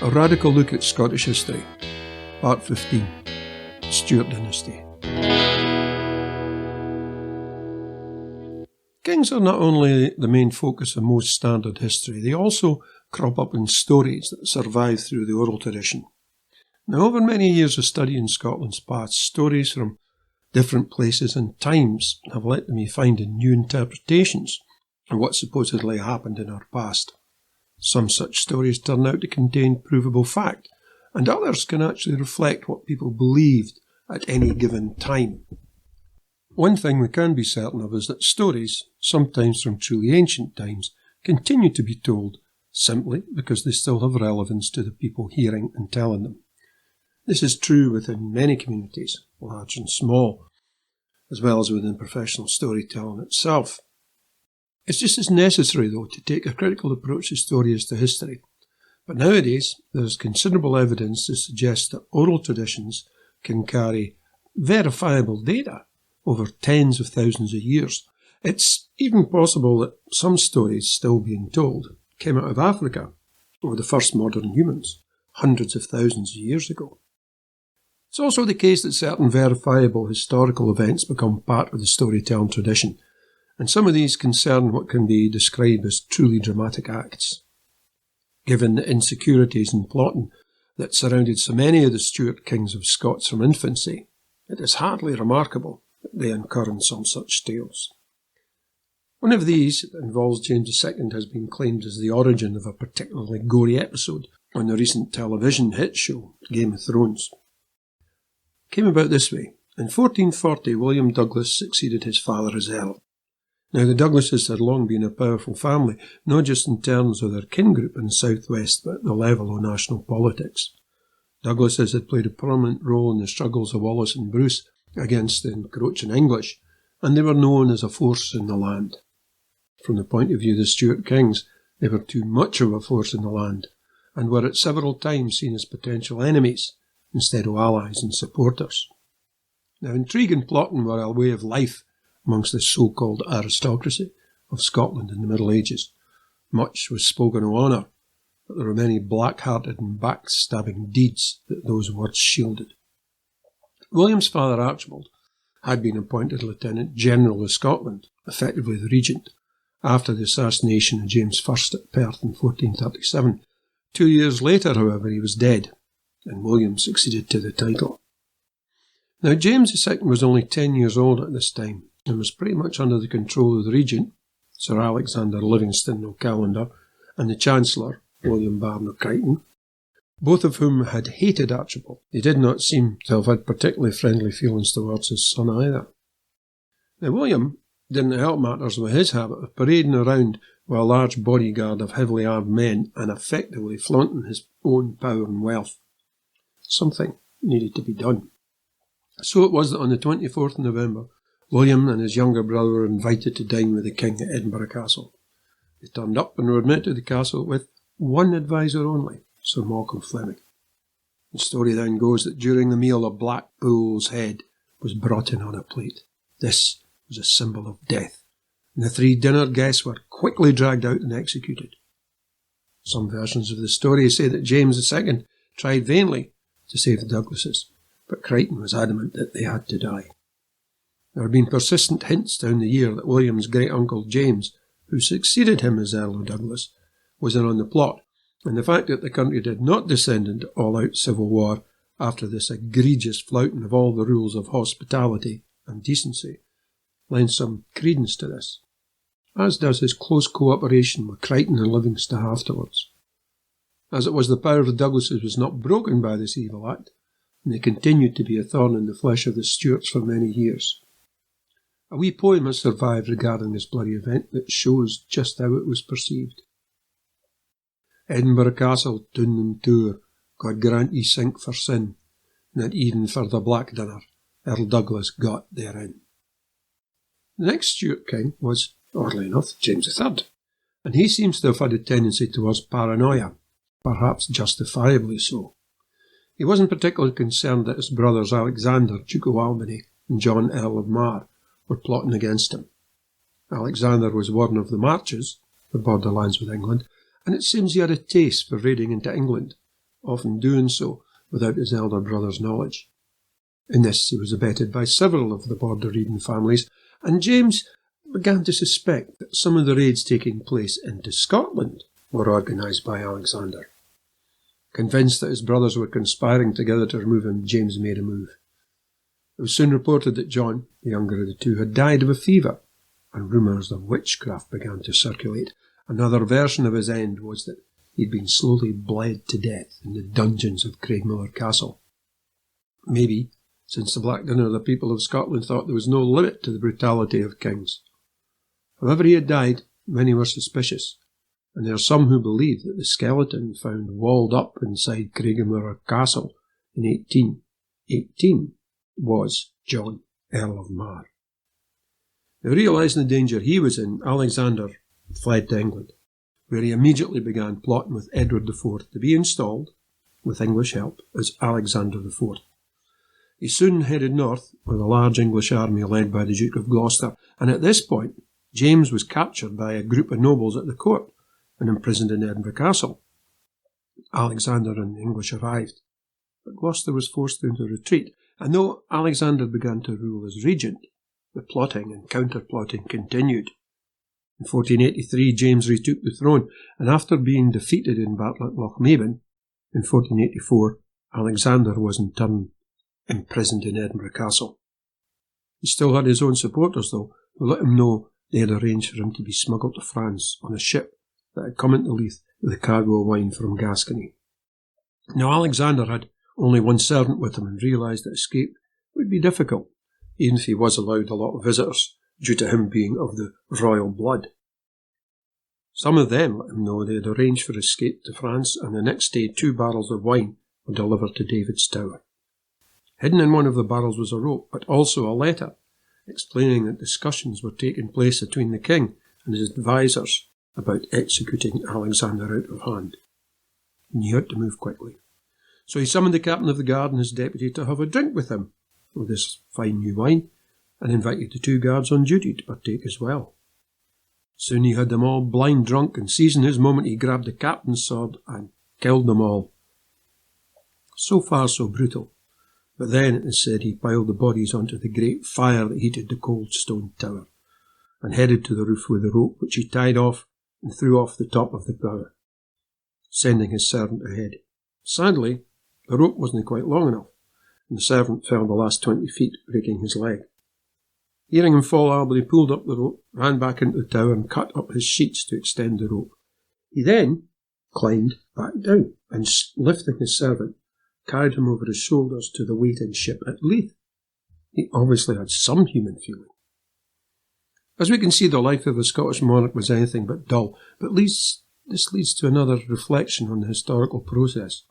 A radical look at Scottish history. Part 15. Stuart Dynasty. Kings are not only the main focus of most standard history, they also crop up in stories that survive through the oral tradition. Now, over many years of studying Scotland's past, stories from different places and times have let me find new interpretations of what supposedly happened in our past. Some such stories turn out to contain provable fact, and others can actually reflect what people believed at any given time. One thing we can be certain of is that stories, sometimes from truly ancient times, continue to be told simply because they still have relevance to the people hearing and telling them. This is true within many communities, large and small, as well as within professional storytelling itself. It's just as necessary, though, to take a critical approach to story as to history. But nowadays, there is considerable evidence to suggest that oral traditions can carry verifiable data over tens of thousands of years. It's even possible that some stories still being told came out of Africa, or the first modern humans, hundreds of thousands of years ago. It's also the case that certain verifiable historical events become part of the storytelling tradition, and some of these concern what can be described as truly dramatic acts. Given the insecurities and plotting that surrounded so many of the Stuart kings of Scots from infancy, it is hardly remarkable that they incur in some such tales. One of these, that involves James II, has been claimed as the origin of a particularly gory episode on the recent television hit show Game of Thrones. It came about this way. In 1440, William Douglas succeeded his father as Earl. Now, the Douglases had long been a powerful family, not just in terms of their kin group in the southwest, but at the level of national politics. Douglases had played a prominent role in the struggles of Wallace and Bruce against the encroaching English, and they were known as a force in the land. From the point of view of the Stuart kings, they were too much of a force in the land, and were at several times seen as potential enemies instead of allies and supporters. Now, intrigue and plotting were a way of life amongst the so-called aristocracy of Scotland in the Middle Ages. Much was spoken of honour, but there were many black-hearted and backstabbing deeds that those words shielded. William's father Archibald had been appointed Lieutenant General of Scotland, effectively the regent, after the assassination of James I at Perth in 1437. 2 years later, however, he was dead, and William succeeded to the title. Now, James II was only 10 years old at this time, and was pretty much under the control of the regent, Sir Alexander Livingston O'Callaghan, and the Chancellor, William Barnard of Crichton, both of whom had hated Archibald. He did not seem to have had particularly friendly feelings towards his son either. Now, William didn't help matters with his habit of parading around with a large bodyguard of heavily armed men and effectively flaunting his own power and wealth. Something needed to be done. So it was that on the 24th of November, William and his younger brother were invited to dine with the king at Edinburgh Castle. They turned up and were admitted to the castle with one adviser only, Sir Malcolm Fleming. The story then goes that during the meal a black bull's head was brought in on a plate. This was a symbol of death, and the 3 dinner guests were quickly dragged out and executed. Some versions of the story say that James II tried vainly to save the Douglases, but Crichton was adamant that they had to die. There have been persistent hints down the year that William's great-uncle James, who succeeded him as Earl of Douglas, was in on the plot, and the fact that the country did not descend into all-out civil war after this egregious flouting of all the rules of hospitality and decency lends some credence to this, as does his close cooperation with Crichton and Livingston afterwards. As it was, the power of the Douglases was not broken by this evil act, and they continued to be a thorn in the flesh of the Stuarts for many years. A wee poem has survived regarding this bloody event that shows just how it was perceived. Edinburgh Castle, Doon and Tour, God grant ye sink for sin, and that even for the black dinner Earl Douglas got therein. The next Stuart king was, oddly enough, James III, and he seems to have had a tendency towards paranoia, perhaps justifiably so. He wasn't particularly concerned that his brothers Alexander, Duke of Albany, and John, Earl of Mar, were plotting against him. Alexander was Warden of the Marches, the borderlands with England, and it seems he had a taste for raiding into England, often doing so without his elder brother's knowledge. In this he was abetted by several of the border Eden families, and James began to suspect that some of the raids taking place into Scotland were organised by Alexander. Convinced that his brothers were conspiring together to remove him, James made a move. It was soon reported that John, the younger of the two, had died of a fever, and rumours of witchcraft began to circulate. Another version of his end was that he'd been slowly bled to death in the dungeons of Craigmillar Castle. Maybe, since the Black Dinner, the people of Scotland thought there was no limit to the brutality of kings. However he had died, many were suspicious, and there are some who believe that the skeleton found walled up inside Craigmillar Castle in 1818 was John, Earl of Mar. Now, realising the danger he was in, Alexander fled to England, where he immediately began plotting with Edward IV to be installed, with English help, as Alexander IV. He soon headed north with a large English army led by the Duke of Gloucester, and at this point James was captured by a group of nobles at the court and imprisoned in Edinburgh Castle. Alexander and the English arrived, but Gloucester was forced into retreat, and though Alexander began to rule as regent, the plotting and counter-plotting continued. In 1483 James retook the throne, and after being defeated in battle at Lochmaben, in 1484 Alexander was in turn imprisoned in Edinburgh Castle. He still had his own supporters, though, who let him know they had arranged for him to be smuggled to France on a ship that had come into Leith with a cargo of wine from Gascony. Now Alexander had only one servant with him and realised that escape would be difficult, even if he was allowed a lot of visitors, due to him being of the royal blood. Some of them let him know they had arranged for escape to France, and the next day 2 barrels of wine were delivered to David's Tower. Hidden in one of the barrels was a rope, but also a letter, explaining that discussions were taking place between the king and his advisers about executing Alexander out of hand. And he had to move quickly. So he summoned the captain of the guard and his deputy to have a drink with him with this fine new wine, and invited the 2 guards on duty to partake as well. Soon he had them all blind drunk, and seizing his moment he grabbed the captain's sword and killed them all. So far so brutal, but then it is said he piled the bodies onto the great fire that heated the cold stone tower, and headed to the roof with the rope, which he tied off and threw off the top of the tower, sending his servant ahead. Sadly, the rope wasn't quite long enough, and the servant fell the last 20 feet, breaking his leg. Hearing him fall, Albany pulled up the rope, ran back into the tower and cut up his sheets to extend the rope. He then climbed back down and, lifting his servant, carried him over his shoulders to the waiting ship at Leith. He obviously had some human feeling. As we can see, the life of a Scottish monarch was anything but dull, but this leads to another reflection on the historical process.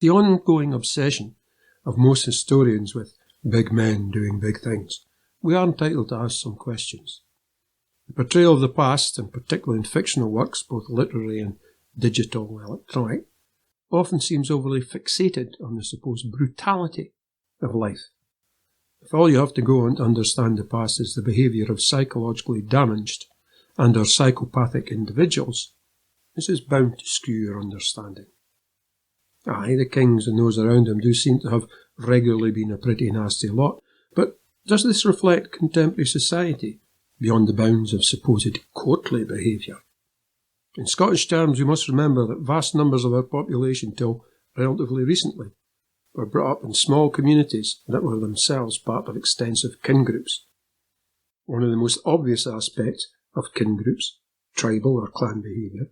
The ongoing obsession of most historians with big men doing big things. We are entitled to ask some questions. The portrayal of the past, and particularly in fictional works, both literary and digital electronic, often seems overly fixated on the supposed brutality of life. If all you have to go on to understand the past is the behaviour of psychologically damaged and or psychopathic individuals, this is bound to skew your understanding. Aye, the kings and those around them do seem to have regularly been a pretty nasty lot, but does this reflect contemporary society beyond the bounds of supposed courtly behaviour? In Scottish terms, we must remember that vast numbers of our population, till relatively recently, were brought up in small communities that were themselves part of extensive kin groups. One of the most obvious aspects of kin groups, tribal or clan behaviour,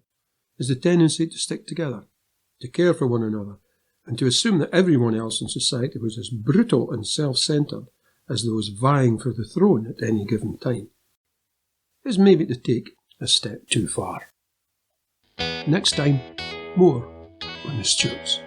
is the tendency to stick together, to care for one another, and to assume that everyone else in society was as brutal and self-centred as those vying for the throne at any given time. Is maybe to take a step too far. Next time, more on the Stuarts.